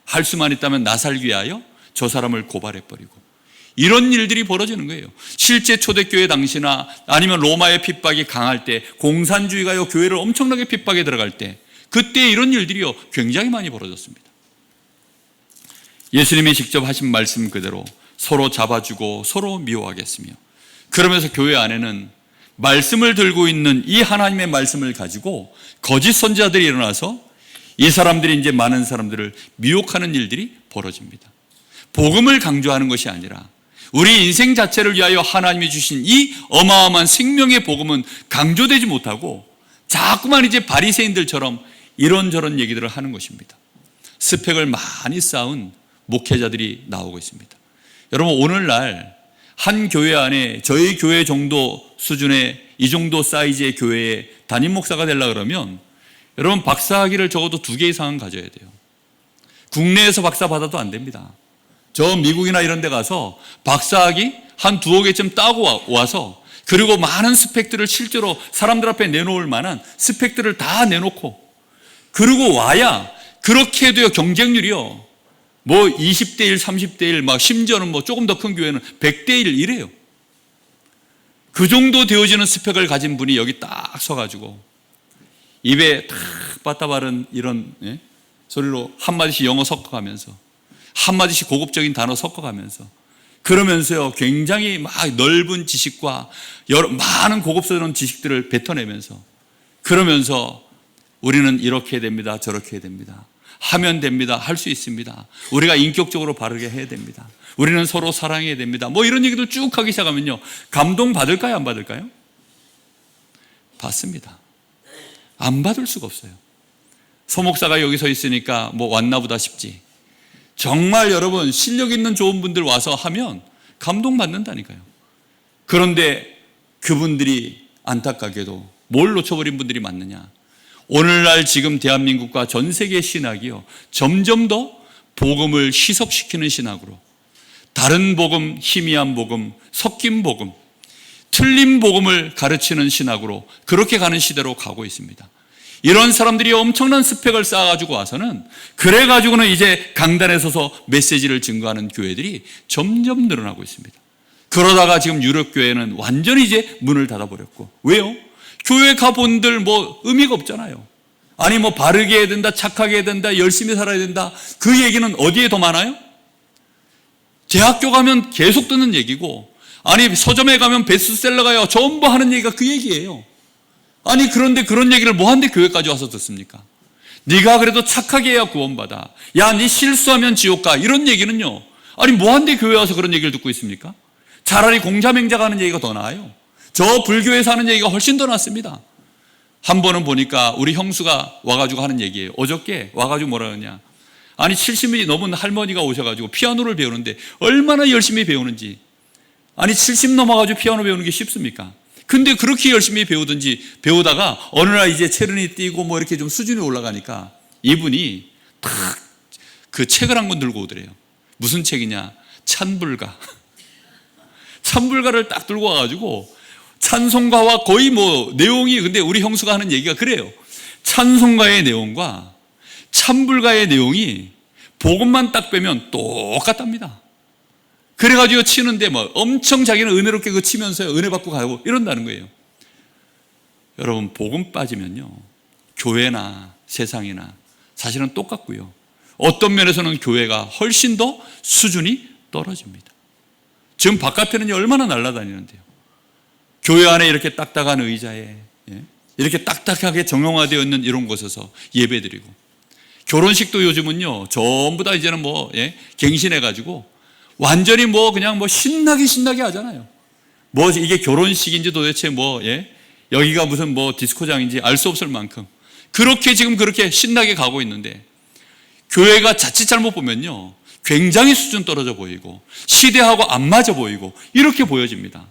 할 수만 있다면 나 살기 위하여 저 사람을 고발해버리고, 이런 일들이 벌어지는 거예요. 실제 초대교회 당시나 아니면 로마의 핍박이 강할 때, 공산주의가요 교회를 엄청나게 핍박에 들어갈 때, 그때 이런 일들이요 굉장히 많이 벌어졌습니다. 예수님이 직접 하신 말씀 그대로 서로 잡아주고 서로 미워하겠으며, 그러면서 교회 안에는 말씀을 들고 있는 이 하나님의 말씀을 가지고 거짓 선지자들이 일어나서 이 사람들이 이제 많은 사람들을 미혹하는 일들이 벌어집니다. 복음을 강조하는 것이 아니라 우리 인생 자체를 위하여 하나님이 주신 이 어마어마한 생명의 복음은 강조되지 못하고 자꾸만 이제 바리새인들처럼 이런저런 얘기들을 하는 것입니다. 스펙을 많이 쌓은 목회자들이 나오고 있습니다. 여러분, 오늘날 한 교회 안에 저희 교회 정도 수준의 이 정도 사이즈의 교회에 담임 목사가 되려고 그러면 여러분 박사학위를 적어도 2개 이상은 가져야 돼요. 국내에서 박사 받아도 안 됩니다. 저 미국이나 이런 데 가서 박사학위 한 2억 개쯤 따고 와서, 그리고 많은 스펙들을 실제로 사람들 앞에 내놓을 만한 스펙들을 다 내놓고 그리고 와야, 그렇게 해도요 경쟁률이요 뭐 20대 1, 30대 1, 막 심지어는 뭐 조금 더 큰 교회는 100대 1 이래요. 그 정도 되어지는 스펙을 가진 분이 여기 딱 서가지고 입에 탁 빠따 바른 이런 소리로 한마디씩 영어 섞어가면서 한마디씩 고급적인 단어 섞어가면서, 그러면서요 굉장히 막 넓은 지식과 많은 고급스러운 지식들을 뱉어내면서, 그러면서 우리는 이렇게 해야 됩니다, 저렇게 해야 됩니다, 하면 됩니다, 할 수 있습니다, 우리가 인격적으로 바르게 해야 됩니다, 우리는 서로 사랑해야 됩니다, 뭐 이런 얘기도 쭉 하기 시작하면요 감동 받을까요, 안 받을까요? 받습니다. 안 받을 수가 없어요. 소목사가 여기 서 있으니까 뭐 왔나 보다 싶지, 정말 여러분 실력 있는 좋은 분들 와서 하면 감동받는다니까요. 그런데 그분들이 안타깝게도 뭘 놓쳐버린 분들이 많느냐, 오늘날 지금 대한민국과 전 세계 신학이요 점점 더 복음을 희석시키는 신학으로, 다른 복음, 희미한 복음, 섞인 복음, 틀린 복음을 가르치는 신학으로 그렇게 가는 시대로 가고 있습니다. 이런 사람들이 엄청난 스펙을 쌓아가지고 와서는, 그래가지고는 이제 강단에 서서 메시지를 증거하는 교회들이 점점 늘어나고 있습니다. 그러다가 지금 유럽교회는 완전히 이제 문을 닫아버렸고, 왜요? 교회 가본들 뭐 의미가 없잖아요. 아니 뭐 바르게 해야 된다, 착하게 해야 된다, 열심히 살아야 된다, 그 얘기는 어디에 더 많아요? 대학교 가면 계속 듣는 얘기고, 아니 서점에 가면 베스트셀러가요 전부 하는 얘기가 그 얘기예요. 아니 그런데 그런 얘기를 뭐하는데 교회까지 와서 듣습니까? 네가 그래도 착하게 해야 구원받아, 야 네 실수하면 지옥 가, 이런 얘기는요, 아니 뭐하는데 교회 와서 그런 얘기를 듣고 있습니까? 차라리 공자맹자가 하는 얘기가 더 나아요. 저 불교에서 하는 얘기가 훨씬 더 낫습니다. 한 번은 보니까 우리 형수가 와가지고 하는 얘기예요. 어저께 와가지고 뭐라 그러냐, 아니 70이 넘은 할머니가 오셔가지고 피아노를 배우는데 얼마나 열심히 배우는지, 아니 70 넘어가지고 피아노 배우는 게 쉽습니까? 근데 그렇게 열심히 배우다가 어느 날 이제 체른이 뛰고 뭐 이렇게 좀 수준이 올라가니까 이분이 탁 그 책을 한 권 들고 오더래요. 무슨 책이냐, 찬불가. 찬불가를 딱 들고 와가지고 찬송가와 거의 뭐 내용이, 근데 우리 형수가 하는 얘기가 그래요. 찬송가의 내용과 찬불가의 내용이 복음만 딱 빼면 똑같답니다. 그래가지고 치는데 뭐 엄청 자기는 은혜롭게 그 치면서 은혜 받고 가고 이런다는 거예요. 여러분 복음 빠지면요 교회나 세상이나 사실은 똑같고요, 어떤 면에서는 교회가 훨씬 더 수준이 떨어집니다. 지금 바깥에는 얼마나 날아다니는데요, 교회 안에 이렇게 딱딱한 의자에 이렇게 딱딱하게 정형화되어 있는 이런 곳에서 예배드리고, 결혼식도 요즘은요 전부 다 이제는 뭐 갱신해가지고 완전히 뭐 그냥 뭐 신나게 하잖아요. 뭐 이게 결혼식인지 도대체 뭐 여기가 무슨 뭐 디스코장인지 알 수 없을 만큼 그렇게 지금 그렇게 신나게 가고 있는데, 교회가 자칫 잘못 보면요 굉장히 수준 떨어져 보이고 시대하고 안 맞아 보이고 이렇게 보여집니다.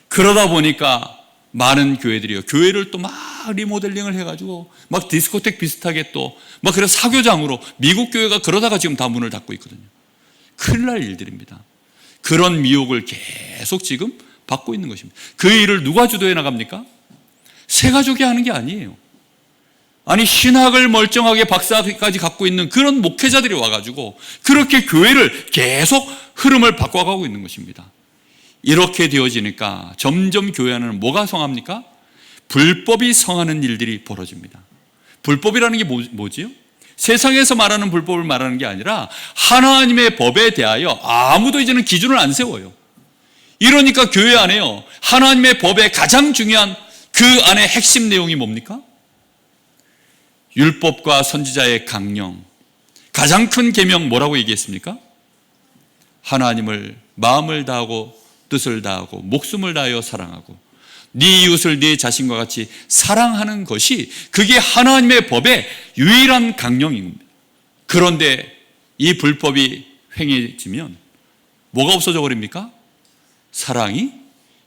그러다 보니까 많은 교회들이요 교회를 또 막 리모델링을 해가지고 막 디스코텍 비슷하게 또 막 그래서 사교장으로, 미국 교회가 그러다가 지금 다 문을 닫고 있거든요. 큰일 날 일들입니다. 그런 미혹을 계속 지금 받고 있는 것입니다. 그 일을 누가 주도해 나갑니까? 새 가족이 하는 게 아니에요. 아니 신학을 멀쩡하게 박사까지 갖고 있는 그런 목회자들이 와가지고 그렇게 교회를 계속 흐름을 바꿔가고 있는 것입니다. 이렇게 되어지니까 점점 교회 안에는 뭐가 성합니까? 불법이 성하는 일들이 벌어집니다. 불법이라는 게 뭐지요? 세상에서 말하는 불법을 말하는 게 아니라 하나님의 법에 대하여 아무도 이제는 기준을 안 세워요. 이러니까 교회 안에요, 하나님의 법의 가장 중요한 그 안에 핵심 내용이 뭡니까? 율법과 선지자의 강령, 가장 큰 계명 뭐라고 얘기했습니까? 하나님을 마음을 다하고 뜻을 다하고 목숨을 다하여 사랑하고 네 이웃을 네 자신과 같이 사랑하는 것이 그게 하나님의 법의 유일한 강령입니다. 그런데 이 불법이 행해지면 뭐가 없어져 버립니까? 사랑이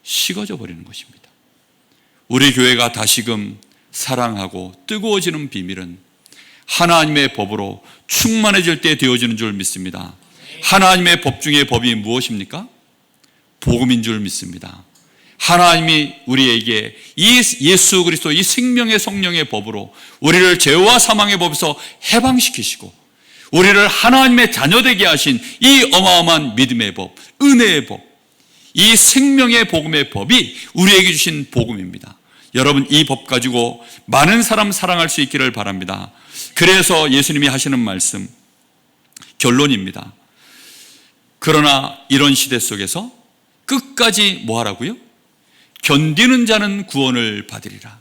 식어져 버리는 것입니다. 우리 교회가 다시금 사랑하고 뜨거워지는 비밀은 하나님의 법으로 충만해질 때 되어지는 줄 믿습니다. 하나님의 법 중에 법이 무엇입니까? 복음인 줄 믿습니다. 하나님이 우리에게 이 예수 그리스도 이 생명의 성령의 법으로 우리를 죄와 사망의 법에서 해방시키시고 우리를 하나님의 자녀되게 하신 이 어마어마한 믿음의 법, 은혜의 법, 이 생명의 복음의 법이 우리에게 주신 복음입니다. 여러분, 이 법 가지고 많은 사람 사랑할 수 있기를 바랍니다. 그래서 예수님이 하시는 말씀, 결론입니다. 그러나 이런 시대 속에서 끝까지 뭐 하라고요? 견디는 자는 구원을 받으리라.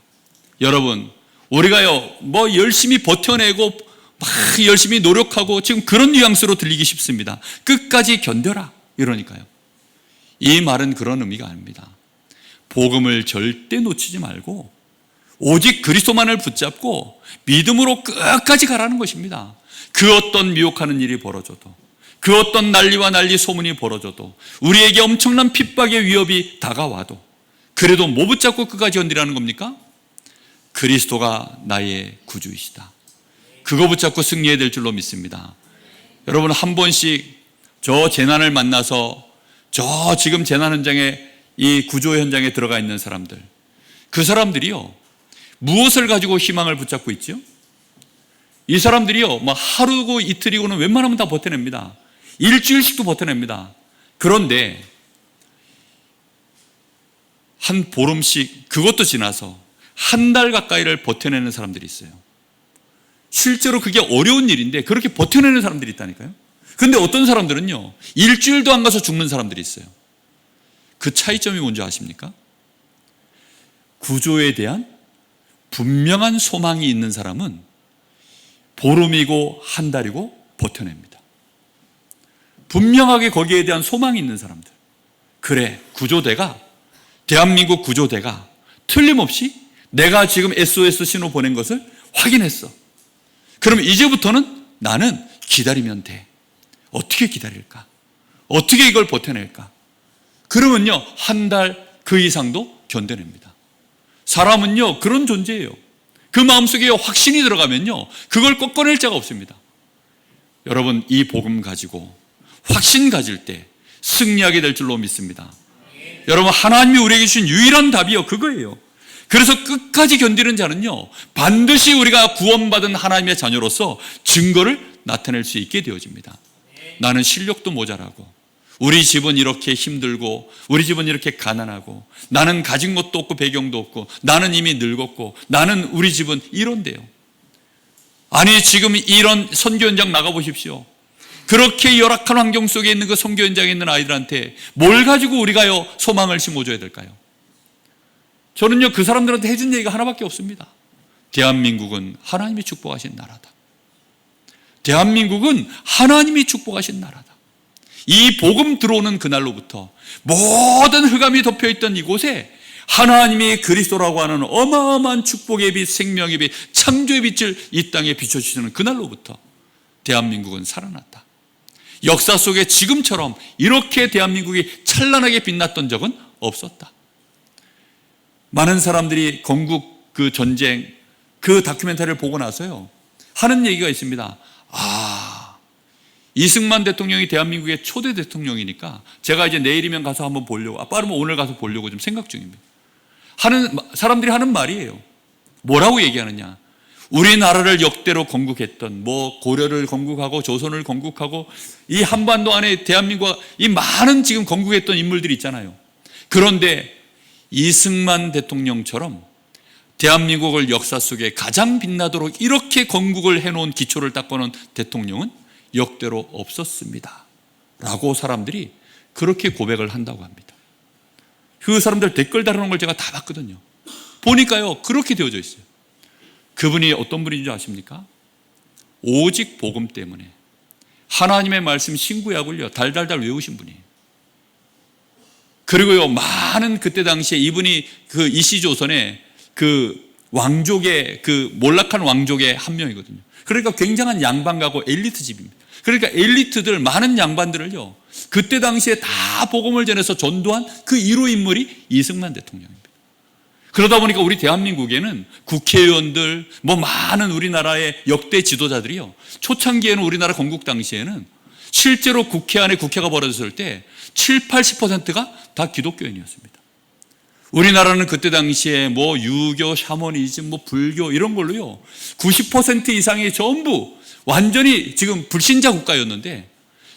여러분, 우리가요 뭐 열심히 버텨내고 막 열심히 노력하고 지금 그런 뉘앙스로 들리기 쉽습니다. 끝까지 견뎌라 이러니까요. 이 말은 그런 의미가 아닙니다. 복음을 절대 놓치지 말고 오직 그리스도만을 붙잡고 믿음으로 끝까지 가라는 것입니다. 그 어떤 미혹하는 일이 벌어져도, 그 어떤 난리와 난리 소문이 벌어져도, 우리에게 엄청난 핍박의 위협이 다가와도 그래도 뭐 붙잡고 끝까지 견디라는 겁니까? 그리스도가 나의 구주이시다. 그거 붙잡고 승리해야 될 줄로 믿습니다. 여러분, 한 번씩 저 재난을 만나서 저 지금 재난 현장에 이 구조 현장에 들어가 있는 사람들, 그 사람들이요 무엇을 가지고 희망을 붙잡고 있죠? 이 사람들이요 막 하루고 이틀이고는 웬만하면 다 버텨냅니다. 일주일씩도 버텨냅니다. 그런데 한 보름씩, 그것도 지나서 한 달 가까이를 버텨내는 사람들이 있어요. 실제로 그게 어려운 일인데 그렇게 버텨내는 사람들이 있다니까요. 그런데 어떤 사람들은요 일주일도 안 가서 죽는 사람들이 있어요. 그 차이점이 뭔지 아십니까? 구조에 대한 분명한 소망이 있는 사람은 보름이고 한 달이고 버텨냅니다. 분명하게 거기에 대한 소망이 있는 사람들, 그래 구조대가, 대한민국 구조대가 틀림없이 내가 지금 SOS 신호 보낸 것을 확인했어. 그럼 이제부터는 나는 기다리면 돼. 어떻게 기다릴까? 어떻게 이걸 버텨낼까? 그러면요 한 달 그 이상도 견뎌냅니다. 사람은요 그런 존재예요. 그 마음속에 확신이 들어가면요 그걸 꺾어낼 자가 없습니다. 여러분, 이 복음 가지고 확신 가질 때 승리하게 될 줄로 믿습니다. 여러분, 하나님이 우리에게 주신 유일한 답이요 그거예요. 그래서 끝까지 견디는 자는요 반드시 우리가 구원받은 하나님의 자녀로서 증거를 나타낼 수 있게 되어집니다. 나는 실력도 모자라고, 우리 집은 이렇게 힘들고, 우리 집은 이렇게 가난하고, 나는 가진 것도 없고 배경도 없고, 나는 이미 늙었고, 나는 우리 집은 이런데요. 아니 지금 이런 선교 현장 나가보십시오. 그렇게 열악한 환경 속에 있는 그 선교 현장에 있는 아이들한테 뭘 가지고 우리가요 소망을 심어줘야 될까요? 저는요 그 사람들한테 해준 얘기가 하나밖에 없습니다. 대한민국은 하나님이 축복하신 나라다. 대한민국은 하나님이 축복하신 나라다. 이 복음 들어오는 그날로부터 모든 흑암이 덮여있던 이곳에 하나님이 그리스도라고 하는 어마어마한 축복의 빛, 생명의 빛, 창조의 빛을 이 땅에 비춰주시는 그날로부터 대한민국은 살아났다. 역사 속에 지금처럼 이렇게 대한민국이 찬란하게 빛났던 적은 없었다. 많은 사람들이 건국 그 전쟁 그 다큐멘터리를 보고 나서요 하는 얘기가 있습니다. 이승만 대통령이 대한민국의 초대 대통령이니까 제가 이제 내일이면 가서 한번 보려고, 빠르면 오늘 가서 보려고 좀 생각 중입니다. 사람들이 하는 말이에요. 뭐라고 얘기하느냐? 우리나라를 역대로 건국했던 고려를 건국하고 조선을 건국하고 이 한반도 안에 대한민국과 이 많은 지금 건국했던 인물들이 있잖아요. 그런데 이승만 대통령처럼 대한민국을 역사 속에 가장 빛나도록 이렇게 건국을 해놓은 기초를 닦아놓은 대통령은 역대로 없었습니다 라고 사람들이 그렇게 고백을 한다고 합니다. 그 사람들 댓글 달아놓은 걸 제가 다 봤거든요. 보니까요 그렇게 되어져 있어요. 그분이 어떤 분인지 아십니까? 오직 복음 때문에 하나님의 말씀 신구약을요 달달달 외우신 분이에요. 그리고요 많은 그때 당시에 이분이 그 이시조선의 그 왕족의 그 몰락한 왕족의 한 명이거든요. 그러니까 굉장한 양반가고 엘리트 집입니다. 그러니까 엘리트들 많은 양반들을요 그때 당시에 다 복음을 전해서 전도한 그 1호 인물이 이승만 대통령입니다. 그러다 보니까 우리 대한민국에는 국회의원들 많은 우리나라의 역대 지도자들이요 초창기에는 우리나라 건국 당시에는 실제로 국회 안에 국회가 벌어졌을 때 70-80%가 다 기독교인이었습니다. 우리나라는 그때 당시에 유교, 샤머니즘, 불교 이런 걸로요 90% 이상이 전부 완전히 지금 불신자 국가였는데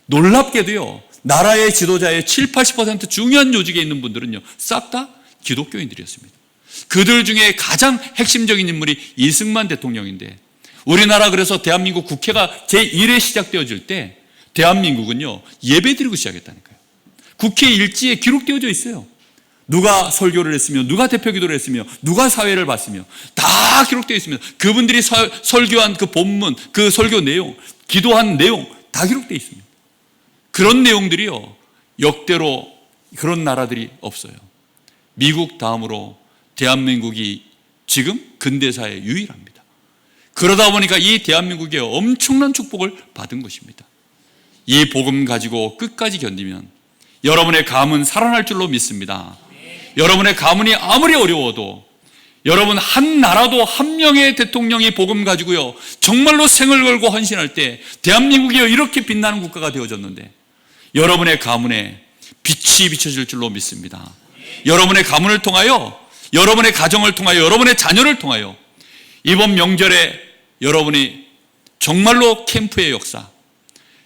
놀랍게도요 나라의 지도자의 70-80% 중요한 조직에 있는 분들은요 싹 다 기독교인들이었습니다. 그들 중에 가장 핵심적인 인물이 이승만 대통령인데 우리나라 그래서 대한민국 국회가 제1회 시작되어질 때 대한민국은요 예배드리고 시작했다니까요. 국회 일지에 기록되어져 있어요. 누가 설교를 했으며 누가 대표기도를 했으며 누가 사회를 봤으며 다 기록되어 있습니다. 그분들이 설교한 그 본문, 그 설교 내용, 기도한 내용 다 기록되어 있습니다. 그런 내용들이요 역대로 그런 나라들이 없어요. 미국 다음으로 대한민국이 지금 근대사에 유일합니다. 그러다 보니까 이 대한민국에 엄청난 축복을 받은 것입니다. 이 복음 가지고 끝까지 견디면 여러분의 가문 살아날 줄로 믿습니다. 여러분의 가문이 아무리 어려워도 여러분 한 나라도 한 명의 대통령이 복음 가지고요 정말로 생을 걸고 헌신할 때 대한민국이 이렇게 빛나는 국가가 되어졌는데 여러분의 가문에 빛이 비춰질 줄로 믿습니다. 여러분의 가문을 통하여 여러분의 가정을 통하여 여러분의 자녀를 통하여 이번 명절에 여러분이 정말로 캠프의 역사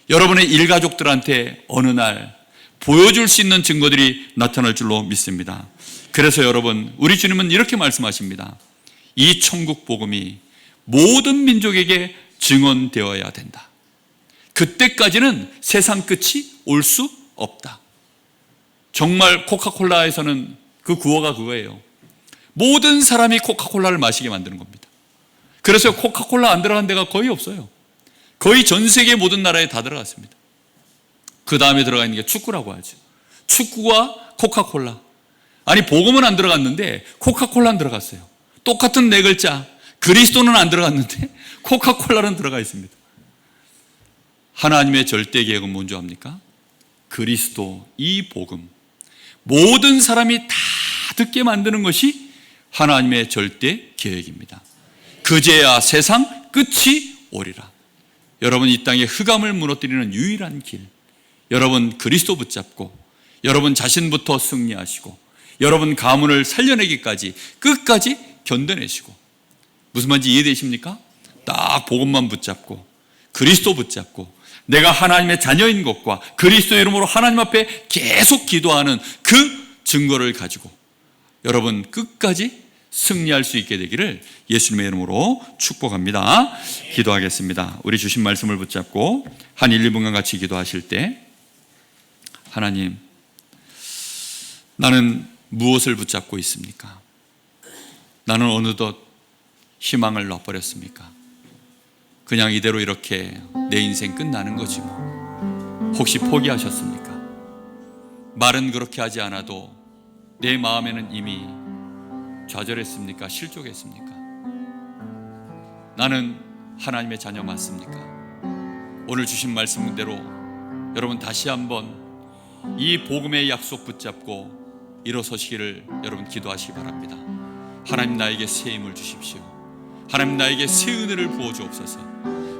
여러분의 일가족들한테 어느 날 보여줄 수 있는 증거들이 나타날 줄로 믿습니다. 그래서 여러분 우리 주님은 이렇게 말씀하십니다. 이 천국 복음이 모든 민족에게 증언되어야 된다. 그때까지는 세상 끝이 올 수 없다. 정말 코카콜라에서는 그 구호가 그거예요. 모든 사람이 코카콜라를 마시게 만드는 겁니다. 그래서 코카콜라 안 들어간 데가 거의 없어요. 거의 전 세계 모든 나라에 다 들어갔습니다. 그 다음에 들어가 있는 게 축구라고 하죠. 축구와 코카콜라. 아니 복음은 안 들어갔는데 코카콜라는 들어갔어요. 똑같은 네 글자 그리스도는 안 들어갔는데 코카콜라는 들어가 있습니다. 하나님의 절대 계획은 뭔지 압니까? 그리스도, 이 복음 모든 사람이 다 듣게 만드는 것이 하나님의 절대 계획입니다. 그제야 세상 끝이 오리라. 여러분 이 땅에 흑암을 무너뜨리는 유일한 길, 여러분 그리스도 붙잡고 여러분 자신부터 승리하시고 여러분 가문을 살려내기까지 끝까지 견뎌내시고, 무슨 말인지 이해되십니까? 딱 복음만 붙잡고 그리스도 붙잡고 내가 하나님의 자녀인 것과 그리스도 이름으로 하나님 앞에 계속 기도하는 그 증거를 가지고 여러분 끝까지 승리할 수 있게 되기를 예수님의 이름으로 축복합니다. 기도하겠습니다. 우리 주신 말씀을 붙잡고 한 1, 2분간 같이 기도하실 때, 하나님, 나는 무엇을 붙잡고 있습니까? 나는 어느덧 희망을 놔버렸습니까? 그냥 이대로 이렇게 내 인생 끝나는 거지 뭐. 혹시 포기하셨습니까? 말은 그렇게 하지 않아도 내 마음에는 이미 좌절했습니까? 실족했습니까? 나는 하나님의 자녀 맞습니까? 오늘 주신 말씀대로 여러분 다시 한번 이 복음의 약속 붙잡고 일어서시기를 여러분 기도하시기 바랍니다. 하나님 나에게 새 힘을 주십시오. 하나님 나에게 새 은혜를 부어주옵소서.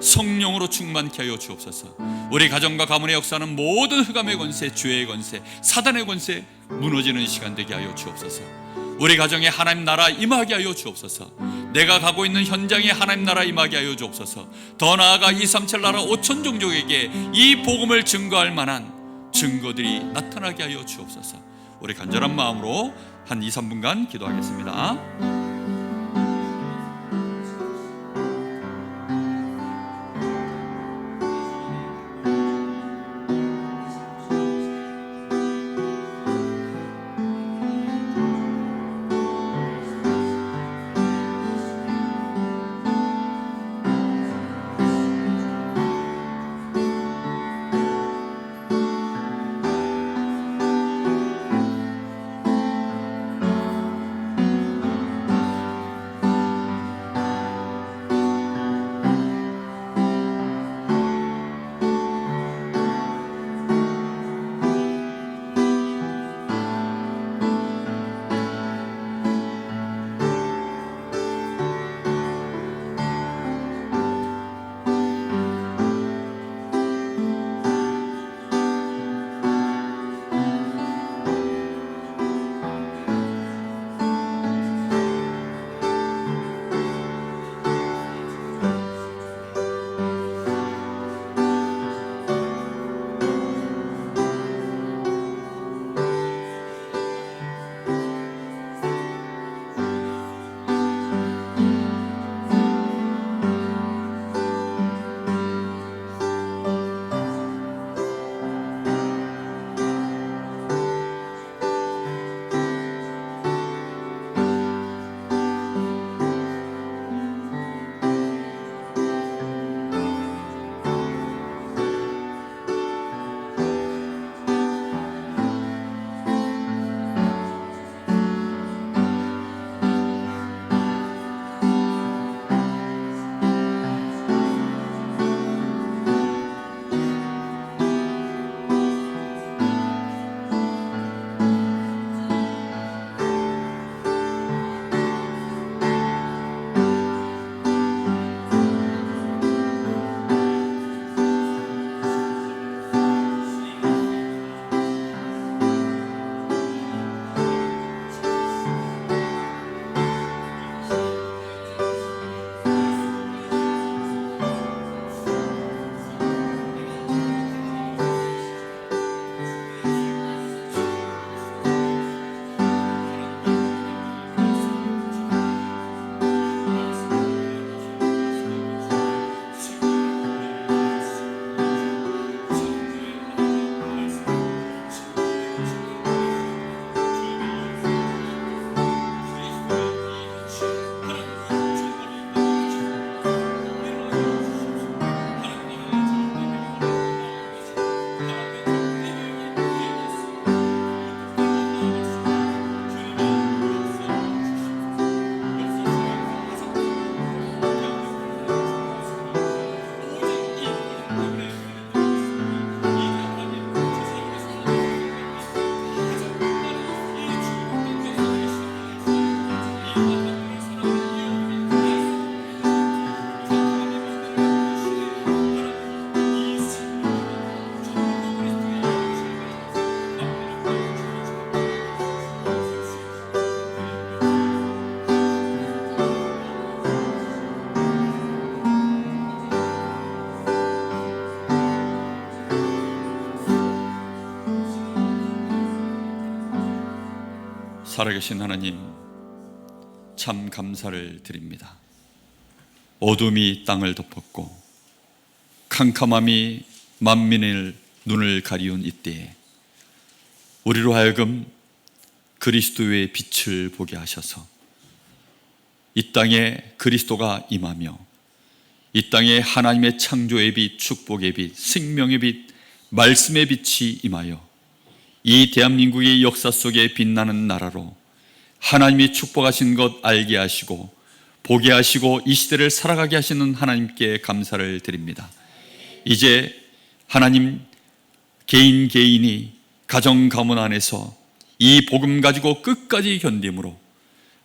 성령으로 충만케 하여 주옵소서. 우리 가정과 가문의 역사는 모든 흑암의 권세, 죄의 권세, 사단의 권세 무너지는 시간 되게 하여 주옵소서. 우리 가정에 하나님 나라 임하게 하여 주옵소서. 내가 가고 있는 현장에 하나님 나라 임하게 하여 주옵소서. 더 나아가 237 나라 5천 종족에게 이 복음을 증거할 만한 증거들이 나타나게 하여 주옵소서. 우리 간절한 마음으로 한 2, 3분간 기도하겠습니다. 살아계신 하나님, 참 감사를 드립니다. 어둠이 땅을 덮었고 캄캄함이 만민의 눈을 가리운 이때에 우리로 하여금 그리스도의 빛을 보게 하셔서 이 땅에 그리스도가 임하며 이 땅에 하나님의 창조의 빛, 축복의 빛, 생명의 빛, 말씀의 빛이 임하여 이 대한민국의 역사 속에 빛나는 나라로 하나님이 축복하신 것 알게 하시고 보게 하시고 이 시대를 살아가게 하시는 하나님께 감사를 드립니다. 이제 하나님 개인이 가정 가문 안에서 이 복음 가지고 끝까지 견딤으로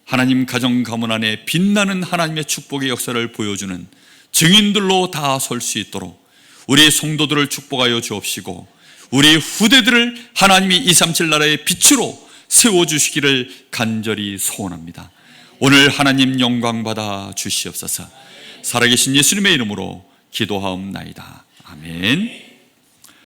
하나님 가정 가문 안에 빛나는 하나님의 축복의 역사를 보여주는 증인들로 다 설 수 있도록 우리 성도들을 축복하여 주옵시고 우리 후대들을 하나님이 237 나라의 빛으로 세워주시기를 간절히 소원합니다. 오늘 하나님 영광 받아 주시옵소서. 살아계신 예수님의 이름으로 기도하옵나이다. 아멘.